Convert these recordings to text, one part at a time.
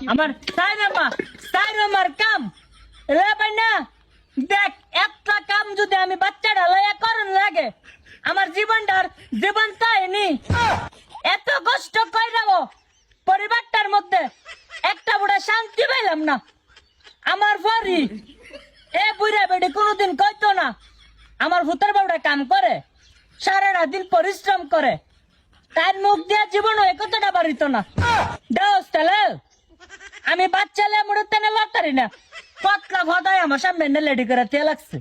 আমার সাইরামার কাম রে বাইনা দেখ একটা কাম যদি আমি বাচ্চাটা লইয়া করন লাগে আমার জীবন তাইনি এত কষ্ট কইরাবো পরিবারটার মধ্যে একটা বুড়া শান্তি পাইলাম না আমার পরি এ বুড়া বেড়ি কোনোদিন কইতো না আমার ভূতের বাবুটা কাম করে সারাটা দিন পরিশ্রম করে তার মুখ দিয়া জীবন ওই কথাটা বাড়িত না দেওস তাহলে আমি বাচ্চালে মুড়ে তেনে লটারি না পতলা ভদায় আমার সামনে লেডি করে তেল লাগছে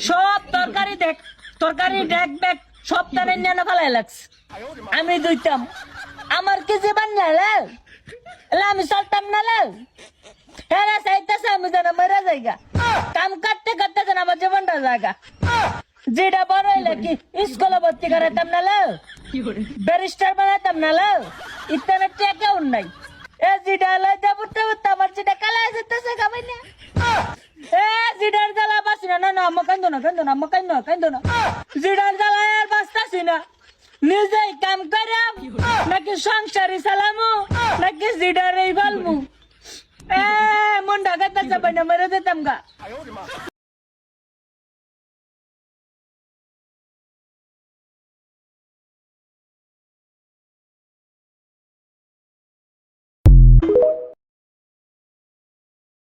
সব তরকারি দেখ বেক সব তারে নিয়ে ফেলাই লাগছে আমি দুইতাম আমার কি জীবন না লাল আমি চলতাম না লাল হ্যাঁ চাইতেছে আমি যেন মেরে যাইগা কাম করতে করতে যেন আমার জীবনটা জায়গা যেটা বড় হইলে কি স্কুলে ভর্তি করাইতাম না লাল ব্যারিস্টার বানাইতাম না লাল ইত্যাদি টেকেও নাই এ যেটা লইতে পড়তে পড়তে আমার যেটা কালা যেতেছে খাবাই না এ জিডার জ্বালা বাসি না না আমার কান্দো না জিডার জ্বালা আর বাঁচতাছি না নিজেই কাম করাম নাকি সংসারই চালামু নাকি জিডার এই ভালমু এ মন ঢাকাতে যাবে না মেরে যেতাম গা